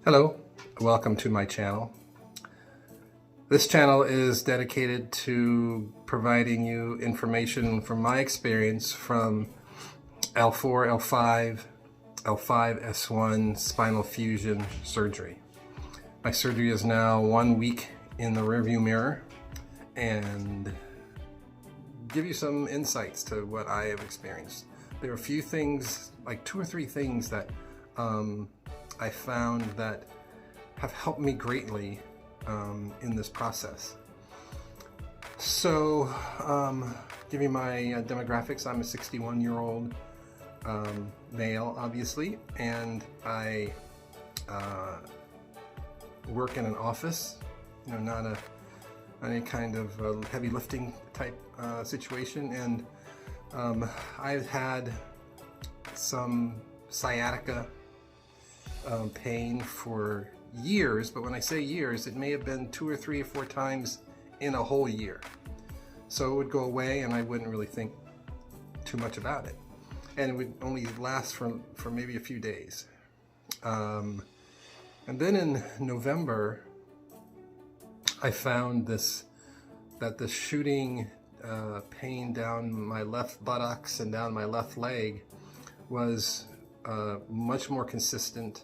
Hello, welcome to my channel. This channel is dedicated to providing you information from my experience from L4, L5, L5-S1 spinal fusion surgery. My surgery is now 1 week in the rearview mirror and give you some insights to what I have experienced. There are a few things, like 2 or 3 things that I found that have helped me greatly in this process. So, give you my demographics. I'm a 61-year-old male, obviously, and I work in an office, not any kind of heavy lifting type situation, and I've had some sciatica pain for years, but when I say years, it may have been 2 or 3 or 4 times in a whole year. So it would go away and I wouldn't really think too much about it. And it would only last for maybe a few days. And then in November, I found that the shooting pain down my left buttocks and down my left leg was much more consistent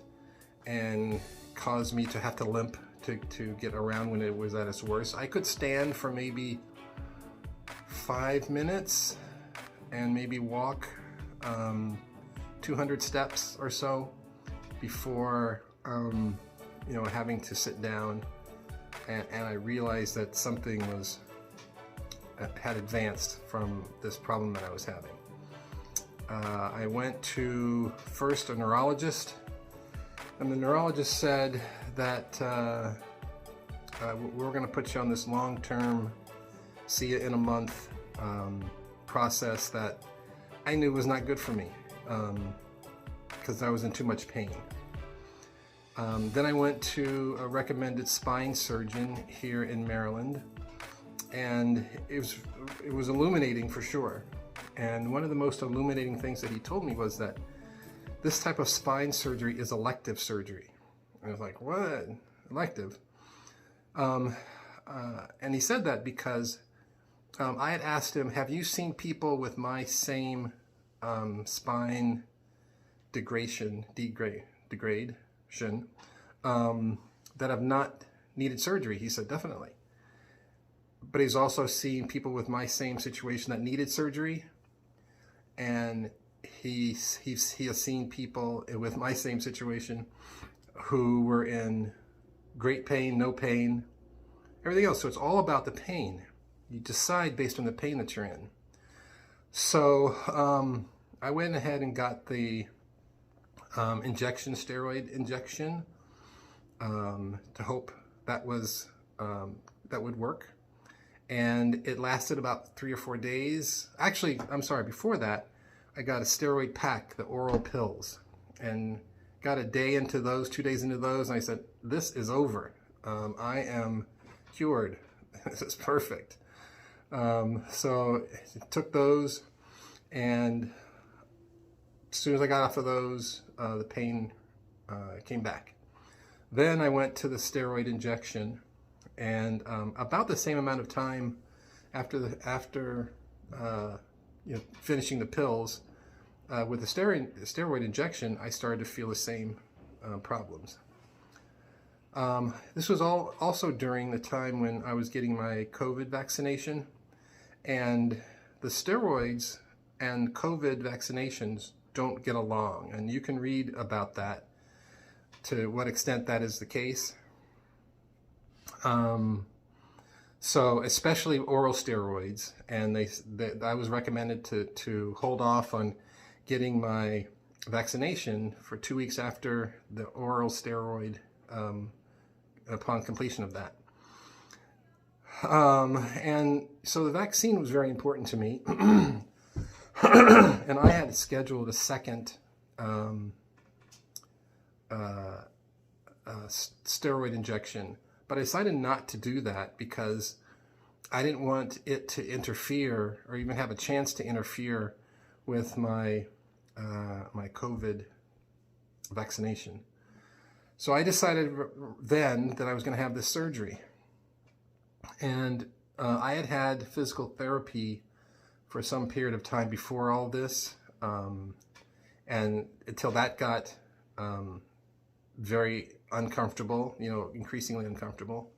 and caused me to have to limp to get around when it was at its worst. I could stand for maybe 5 minutes and maybe walk 200 steps or so before having to sit down, and I realized that something had advanced from this problem that I was having. I went to first a neurologist, and the neurologist said that we're going to put you on this long-term, see you in a month process that I knew was not good for me because I was in too much pain. Then I went to a recommended spine surgeon here in Maryland, and it was illuminating for sure. And one of the most illuminating things that he told me was that this type of spine surgery is elective surgery. I was like, what? Elective? And he said that because I had asked him, have you seen people with my same spine degradation that have not needed surgery? He said, definitely. But he's also seen people with my same situation that needed surgery, and he has seen people with my same situation who were in great pain, no pain, everything else. So it's all about the pain. You decide based on the pain that you're in. So I went ahead and got the steroid injection to hope that would work. And it lasted about 3 or 4 days. Actually, I'm sorry, before that, I got a steroid pack, the oral pills, and got a day into those, 2 days into those, and I said, this is over. I am cured. This is perfect. So I took those, and as soon as I got off of those, the pain came back. Then I went to the steroid injection, and about the same amount of time after finishing the pills, with the steroid injection, I started to feel the same problems. This was also during the time when I was getting my COVID vaccination, and the steroids and COVID vaccinations don't get along, and you can read about that, to what extent that is the case. So especially oral steroids, and I was recommended to hold off on getting my vaccination for 2 weeks after the oral steroid, upon completion of that. And so the vaccine was very important to me, and I had scheduled a second steroid injection. But I decided not to do that because I didn't want it to interfere or even have a chance to interfere with my my COVID vaccination. So I decided then that I was going to have this surgery. And I had had physical therapy for some period of time before all this, and until that got very uncomfortable, increasingly uncomfortable.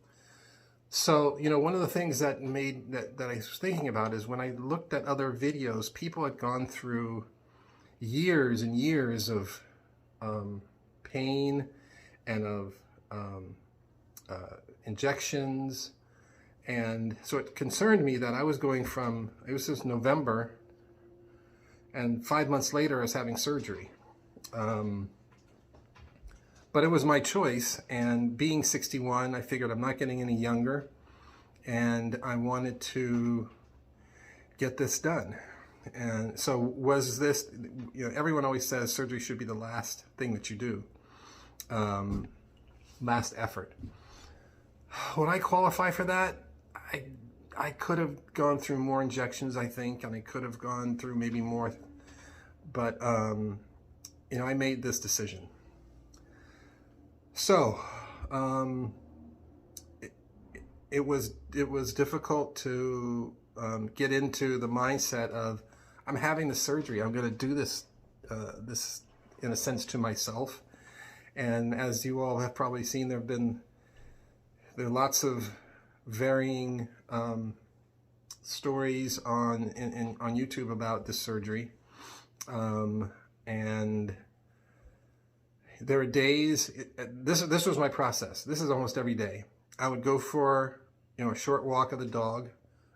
So, one of the things that I was thinking about is when I looked at other videos, people had gone through years and years of pain and of injections. And so it concerned me that I was going from, it was just November, and 5 months later I was having surgery. But it was my choice, and being 61, I figured I'm not getting any younger, and I wanted to get this done. And so was this, everyone always says surgery should be the last thing that you do, last effort. Would I qualify for that? I could have gone through more injections, I think, and I could have gone through maybe more, but I made this decision. So it was difficult to get into the mindset of, I'm having the surgery, I'm going to do this in a sense to myself. And as you all have probably seen, there are lots of varying stories on YouTube about this surgery, and there are days. This was my process. This is almost every day. I would go for a short walk of the dog.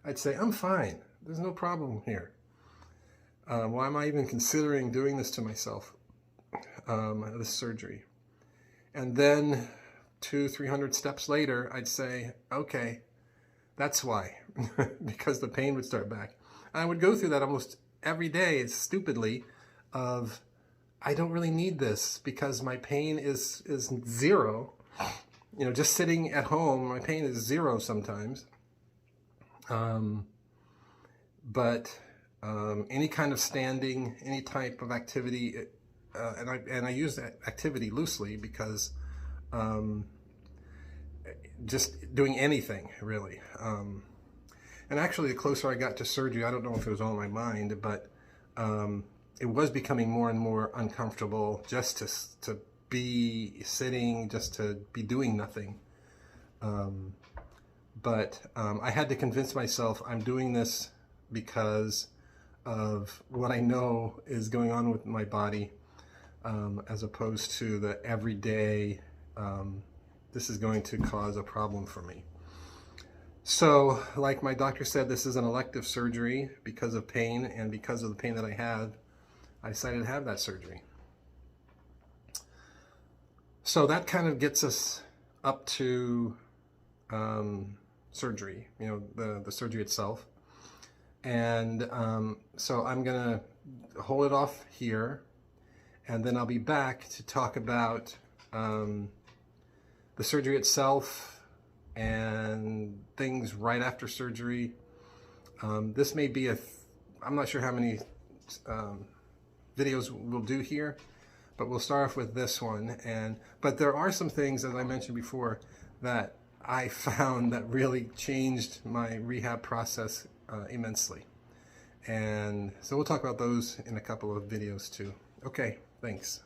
I'd say, I'm fine. There's no problem here. Why am I even considering doing this to myself? This surgery, and then 200-300 steps later, I'd say, okay, that's why, because the pain would start back. And I would go through that almost every day, stupidly, of, I don't really need this because my pain is zero. Just sitting at home, my pain is zero sometimes. But any kind of standing, any type of activity, and I use that activity loosely because just doing anything, really. And actually, the closer I got to surgery, I don't know if it was on my mind, but it was becoming more and more uncomfortable just to be sitting, just to be doing nothing. But I had to convince myself I'm doing this because of what I know is going on with my body, as opposed to the everyday, this is going to cause a problem for me. So, like my doctor said, this is an elective surgery because of pain, and because of the pain that I have, I decided to have that surgery. So that kind of gets us up to surgery, the surgery itself. And so I'm gonna hold it off here, and then I'll be back to talk about the surgery itself and things right after surgery. This may be I'm not sure how many videos we'll do here, but we'll start off with this one. But there are some things, as I mentioned before, that I found that really changed my rehab process immensely. And so we'll talk about those in a couple of videos too. Okay, thanks.